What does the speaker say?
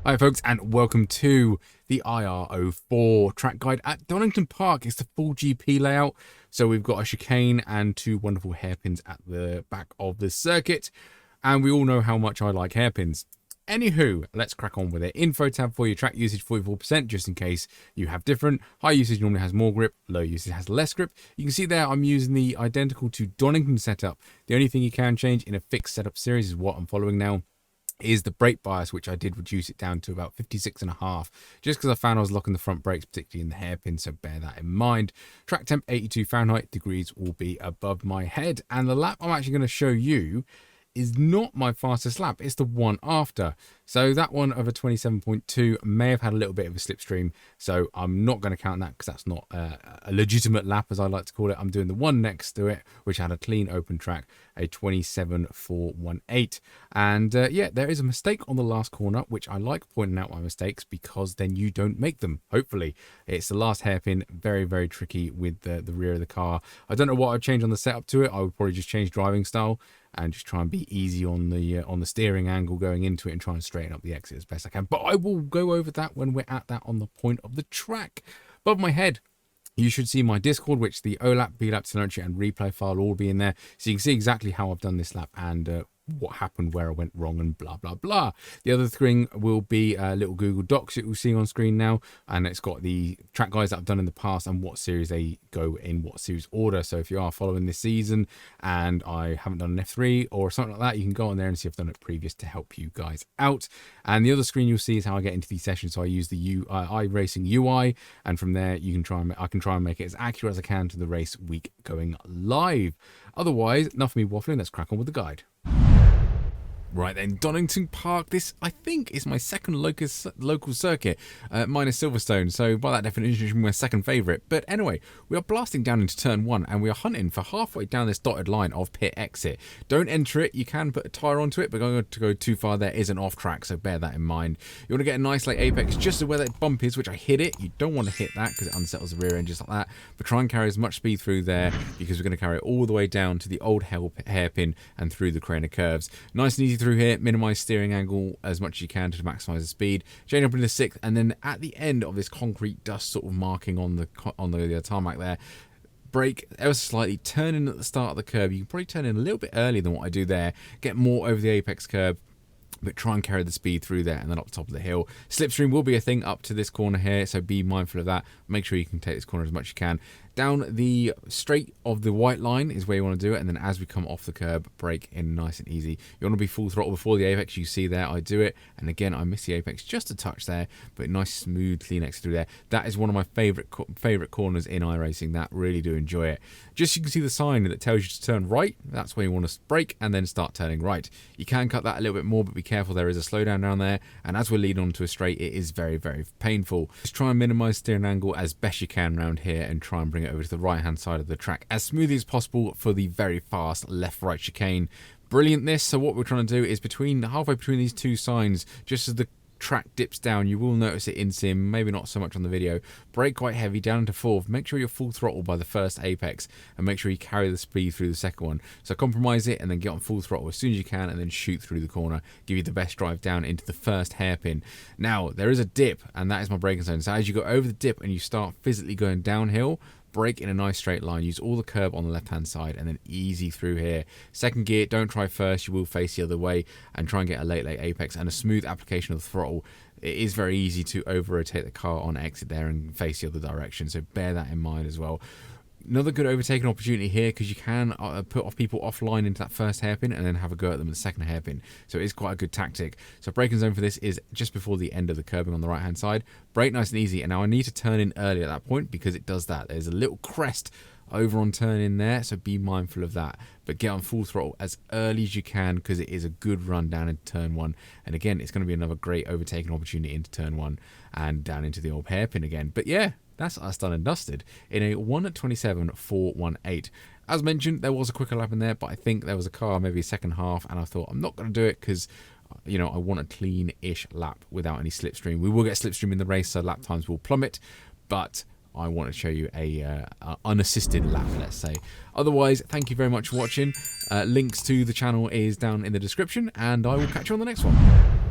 Hi folks, and welcome to the IR04 track guide at Donington Park. It's the full GP layout, so we've got a chicane and two wonderful hairpins at the back of the circuit, and we all know how much I like hairpins. Anywho, let's crack on with it. Info tab for your track usage 44%, just in case you have different. High usage normally has more grip, low usage has less grip. You can see there I'm using the identical to Donington setup. The only thing you can change in a fixed setup series is what I'm following now, is the brake bias, which I did reduce it down to about 56.5, just because I found I was locking the front brakes, particularly in the hairpin, so bear that in mind. Track temp 82 Fahrenheit degrees will be above my head, and the lap I'm actually going to show you is not my fastest lap, it's the one after. So that one of a 27.2 may have had a little bit of a slipstream, so I'm not going to count that because that's not a legitimate lap, as I like to call it. I'm doing the one next to it, which had a clean open track, a 27.418. And yeah, there is a mistake on the last corner, which I like pointing out my mistakes because then you don't make them, hopefully. It's the last hairpin, very, very tricky with the rear of the car. I don't know what I'd change on the setup to it. I would probably just change driving style and just try and be easy on the steering angle going into it and try and straighten up the exit as best I can. But I will go over that when we're at that on the point of the track. Above my head, you should see my Discord, which the OLAP, BLAP, telemetry and replay file will all be in there. So you can see exactly how I've done this lap and what happened, where I went wrong, and blah, blah, blah. The other thing will be little Google Docs that you'll see on screen now. And it's got the track guides that I've done in the past and what series they go in, what series order. So if you are following this season and I haven't done an F3 or something like that, you can go on there and see if I've done it previous to help you guys out. And the other screen you'll see is how I get into these sessions. So I use the iRacing UI, and from there you can I can try and make it as accurate as I can to the race week going live. Otherwise, enough of me waffling, let's crack on with the guide. Right then, Donington Park. This, I think, is my second local circuit, minus Silverstone. So by that definition, it's my second favourite. But anyway, we are blasting down into turn one, and we are hunting for halfway down this dotted line of pit exit. Don't enter it. You can put a tyre onto it, but going to go too far there is an off track, so bear that in mind. You want to get a nice late apex just where that bump is, which I hit it. You don't want to hit that because it unsettles the rear end just like that. But try and carry as much speed through there, because we're going to carry it all the way down to the old hairpin and through the crane of curves. Nice and easy through here. Minimize steering angle as much as you can to maximize the speed. Chain up into the sixth, and then at the end of this concrete dust sort of marking on the tarmac there, brake ever so slightly, turn in at the start of the curb. You can probably turn in a little bit earlier than what I do there, get more over the apex curb, but try and carry the speed through there and then up the top of the hill. Slipstream will be a thing up to this corner here, so be mindful of that. Make sure you can take this corner as much as you can. Down the straight of the white line is where you want to do it, and then as we come off the curb, brake in nice and easy. You want to be full throttle before the apex. You see there, I do it, and again, I miss the apex just a touch there, but nice, smooth, clean exit through there. That is one of my favorite corners in iRacing. That really do enjoy it. Just so you can see the sign that tells you to turn right. That's where you want to brake and then start turning right. You can cut that a little bit more, but be careful. There is a slowdown down there, and as we're leading onto a straight, it is very, very painful. Just try and minimize steering angle as best you can around here, and try and bring it over to the right hand side of the track as smoothly as possible for the very fast left right chicane. Brilliant this. So what we're trying to do is halfway between these two signs, just as the track dips down, you will notice it in sim, maybe not so much on the video. Brake quite heavy down into fourth. Make sure you're full throttle by the first apex, and make sure you carry the speed through the second one. So compromise it and then get on full throttle as soon as you can, and then shoot through the corner, give you the best drive down into the first hairpin. Now there is a dip, and that is my braking zone. So as you go over the dip and you start physically going downhill, brake in a nice straight line, use all the curb on the left hand side, and then easy through here. Second gear, don't try first, you will face the other way, and try and get a late apex and a smooth application of the throttle. It is very easy to over rotate the car on exit there and face the other direction, so bear that in mind as well. Another good overtaking opportunity here, because you can put off people offline into that first hairpin and then have a go at them in the second hairpin. So it is quite a good tactic. So braking zone for this is just before the end of the curbing on the right hand side. Brake nice and easy, and now I need to turn in early at that point because it does that. There's a little crest over on turn in there, so be mindful of that. But get on full throttle as early as you can, because it is a good run down into turn one. And again, it's going to be another great overtaking opportunity into turn one and down into the old hairpin again. But yeah, that's us done and dusted in a 1:27.418. As mentioned, there was a quicker lap in there, but I think there was a car maybe second half, and I thought I'm not going to do it because, you know, I want a clean-ish lap without any slipstream. We will get slipstream in the race, so lap times will plummet, but I want to show you a unassisted lap, let's say. Otherwise, thank you very much for watching. Links to the channel is down in the description, and I will catch you on the next one.